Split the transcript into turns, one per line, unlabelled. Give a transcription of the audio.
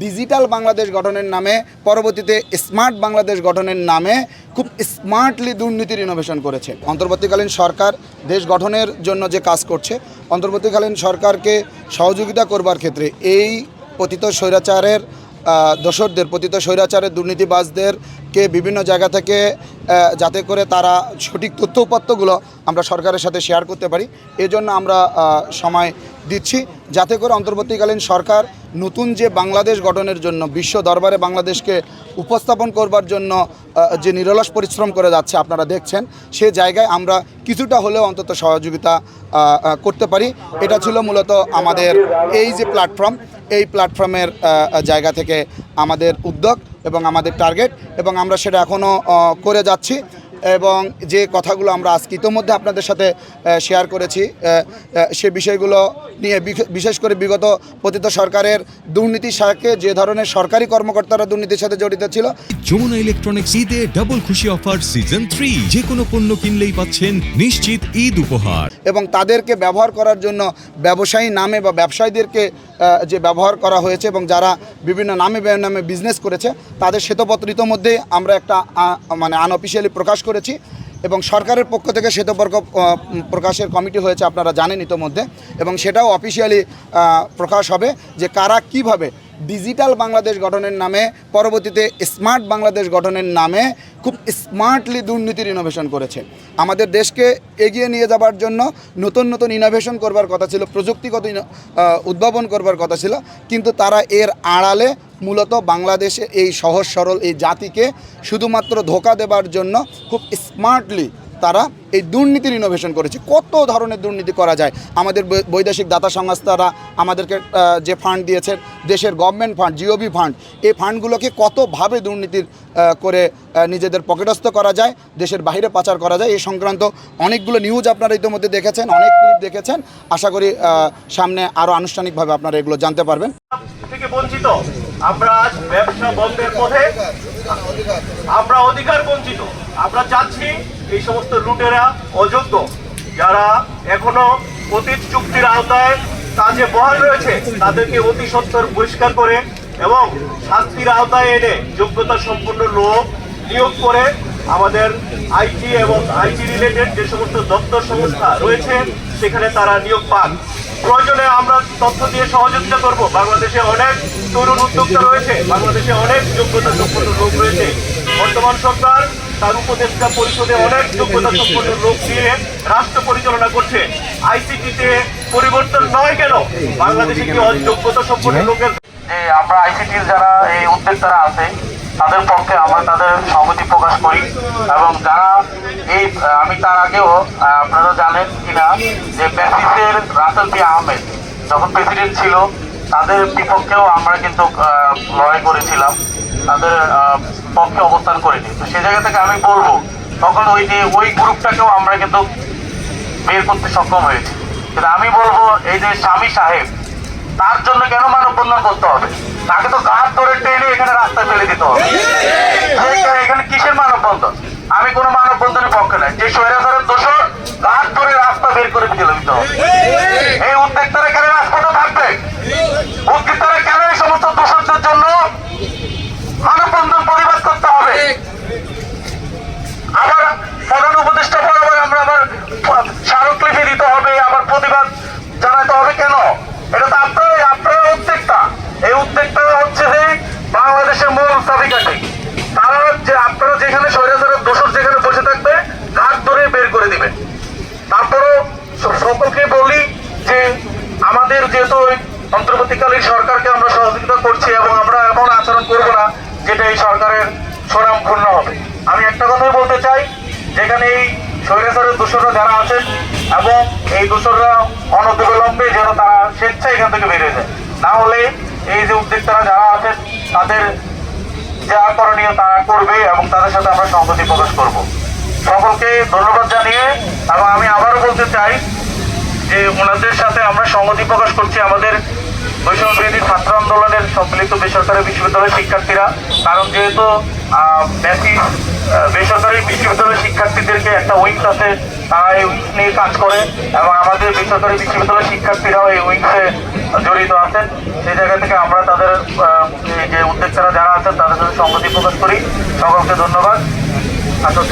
Digital Bangladesh গঠনের নামে, পরবর্তীতে স্মার্ট বাংলাদেশ গঠনের নামে খুব স্মার্টলি দুর্নীতির ইনোভেশন করেছে। অন্তর্বর্তীকালীন সরকার দেশ গঠনের জন্য যে কাজ করছে, অন্তর্বর্তীকালীন সরকারকে সহযোগিতা করবার ক্ষেত্রে এই পতিত স্বৈরাচারের দোসরদের, পতিত স্বৈরাচারের দুর্নীতিবাজদেরকে বিভিন্ন জায়গা থেকে যাতে করে তারা সঠিক তথ্য উপাত্তগুলো আমরা সরকারের সাথে শেয়ার করতে পারি, এজন্য আমরা সময় দিচ্ছি, যাতে করে অন্তর্বর্তীকালীন সরকার নতুন যে বাংলাদেশ গঠনের জন্য বিশ্ব দরবারে বাংলাদেশকে উপস্থাপন করবার জন্য যে নিরলস পরিশ্রম করে যাচ্ছে আপনারা দেখছেন, সে জায়গায় আমরা কিছুটা হলেও অন্তত সহযোগিতা করতে পারি। এটা ছিল মূলত আমাদের এই যে প্ল্যাটফর্ম, এই প্ল্যাটফর্মের জায়গা থেকে আমাদের উদ্যোগ এবং আমাদের টার্গেট, এবং আমরা সেটা এখনও করে যাচ্ছি। এবং যে কথাগুলো আমরা আজকে ইতোমধ্যে আপনাদের সাথে শেয়ার করেছি, সে বিষয়গুলো নিয়ে বিশেষ করে বিগত পতিত সরকারের দুর্নীতির সাথে যে ধরনের সরকারি কর্মকর্তারা দুর্নীতির সাথে জড়িত ছিল।
যমুনা ইলেকট্রনিক্স ঈদে ডাবল খুশি অফার সিজন 3, যে কোনো পণ্য কিনলেই পাচ্ছেন নিশ্চিত ঈদ উপহার।
এবং তাদেরকে ব্যবহার করার জন্য ব্যবসায়ী নামে বা ব্যবসায়ীদেরকে যে ব্যবহার করা হয়েছে এবং যারা বিভিন্ন নামে নামে বিজনেস করেছে, তাদের শ্বেতপত্র ইতোমধ্যেই আমরা একটা আনঅফিসিয়ালি প্রকাশ করেছি, এবং সরকারের পক্ষ থেকে শ্বেতপত্র প্রকাশের কমিটি হয়েছে, আপনারা জানেন ইতোমধ্যে, এবং সেটাও অফিসিয়ালি প্রকাশ হবে যে কারা কিভাবে ডিজিটাল বাংলাদেশ গঠনের নামে, পরবর্তীতে স্মার্ট বাংলাদেশ গঠনের নামে খুব স্মার্টলি দুর্নীতির ইনোভেশন করেছে। আমাদের দেশকে এগিয়ে নিয়ে যাবার জন্য নতুন নতুন ইনোভেশন করবার কথা ছিল, প্রযুক্তিগত উদ্ভাবন করবার কথা ছিল, কিন্তু তারা এর আড়ালে মূলত বাংলাদেশে এই সহজ সরল এই জাতিকে শুধুমাত্র ধোঁকা দেবার জন্য খুব স্মার্টলি তারা এই দুর্নীতির ইনোভেশন করেছে। কত ধরনের দুর্নীতি করা যায়। আমাদের বৈদেশিক দাতা সংস্থারা আমাদেরকে যে ফান্ড দিয়েছে, দেশের গভর্নমেন্ট ফান্ড, জিওবি ফান্ড, এই ফান্ডগুলোকে কতভাবে দুর্নীতির করে নিজেদের পকেটস্থ করা যায়, দেশের বাইরে পাচার করা যায়, এই সংক্রান্ত অনেকগুলো নিউজ আপনারা ইতিমধ্যে দেখেছেন, অনেক ক্লিপ দেখেছেন। আশা করি সামনে আরও আনুষ্ঠানিকভাবে আপনারা এগুলো জানতে পারবেন।
থেকে বঞ্চিত আমরা আজ ব্যবসা বন্ধের পথে, আমরা অধিকার বঞ্চিত। আমরা চাচ্ছি এই সমস্ত লুটেরা, অযোগ্য যারা এখনো অতীত চুক্তির আওতায় কাজে বহাল রয়েছে, তাদেরকে অতি সত্বর বহিষ্কার করে এবং শাস্তির আওতায় এনে যোগ্যতা সম্পন্ন লোক নিয়োগ করে আমাদের আইটি এবং আইটি রিলেটেড যে সমস্ত দপ্তর সংস্থা রয়েছে সেখানে তারা নিয়োগ পান। প্রয়োজনে আমরা তথ্য দিয়ে সহযোগিতা করব। বাংলাদেশে অনেক তরুণ উদ্যোক্তা রয়েছে, বাংলাদেশে অনেক যোগ্যতা সম্পন্ন লোক রয়েছে। বর্তমান সরকার তার উপদেষ্টা পরিষদে অনেক যোগ্যতা সম্পন্ন লোক দিয়ে রাষ্ট্র পরিচালনা করছে। আইসিটিতে পরিবর্তন নয় কেন? বাংলাদেশে কি অযোগ্যতা সম্পন্ন লোকের যে আমরা আইসিটির যারা এই উদ্যোক্তারা আছে তাদের পক্ষে আমরা তাদের সহমতি প্রকাশ করি। এবং যারা এই আমি তার আগেও আপনারা জানেন কিনা যে প্যাসিসের রাসেল পি আহমেদ যখন প্রেসিডেন্ট ছিল, তাদের বিপক্ষেও আমরা কিন্তু লড়াই করেছিলাম, তাদের পক্ষে অবস্থান করিনি। তো সে জায়গা থেকে আমি বলবো তখন ওই গ্রুপটাকেও আমরা কিন্তু বের করতে সক্ষম হয়েছি। কিন্তু আমি বলবো এই যে স্বামী সাহেব, তার জন্য কেন মানববন্ধন করতে হবে? তাকে তো গাছ ধরে টেনে এখানে রাস্তায় ফেলে দিতে হবে। এখানে কিসের মানববন্ধন? আমি কোনো মানববন্ধনের পক্ষে নাই। যে স্বৈরাচারের দোষর গাছ ধরে রাস্তা বের করে দিতে হবে। এই উদ্যোক্তারা কেন রাজপথে থাকবে? উদ্যোক্তারা কেন এই সমস্ত দোষরদের জন্য মানববন্ধন প্রতিবাদ করতে হবে? আবার প্রধান উপদেষ্টা বরাবর আমরা আবার স্মারকলিপি দিতে হবে, আবার প্রতিবাদ জানাতে হবে কেন? এটা তো আপনারা উদ্যোক্তা। এই উদ্যোক্তা হচ্ছে যে বাংলাদেশের মূল চাবিকাঠি। তারা যে আপনারা যেখানে স্বৈরাচারের দোষর যেখানে বসে থাকবে ঘাট ধরে বের করে দিবে। তারপরও সকলকে বলি যে আমাদের যেহেতু অন্তর্বর্তীকালীন সরকারকে আমরা সহযোগিতা করছি এবং আমরা এমন আচরণ করব না যেটা এই সরকারের সুনাম ক্ষুণ্ণ হবে। আমি একটা কথাই বলতে চাই, যেখানে এই স্বৈরাচারের দোষররা যারা আছেন এবং এই দোষররা অনতিবিলম্বে যেন তারা স্বেচ্ছায় এখান থেকে বেরিয়ে যায়, না হলে এই যে উদ্যোক্তারা যারা আছেন তাদের যা করণীয় তারা করবে এবং তাদের সাথে আমরা সংহতি প্রকাশ করব। সকলকে ধন্যবাদ জানিয়ে, এবং আমি আবারও বলতে চাই যে ওনাদের সাথে আমরা সংহতি প্রকাশ করছি আমাদের বৈষম্যবিরোধী ছাত্র আন্দোলনের সম্মিলিত বেসরকারি বিশ্ববিদ্যালয়ের শিক্ষার্থীরা। কারণ যেহেতু বেসরকারি বিশ্ববিদ্যালয়ের শিক্ষার্থীদেরকে একটা উইংস আছে, তারা এই উইংস নিয়ে কাজ করে এবং আমাদের বেসরকারি বিশ্ববিদ্যালয়ের শিক্ষার্থীরাও এই উইংসে জড়িত আছেন। সেই জায়গা থেকে আমরা তাদের উপদেষ্টারা যারা আছেন তাদের সাথে সংগতি প্রকাশ করি। সকলকে ধন্যবাদ। আসল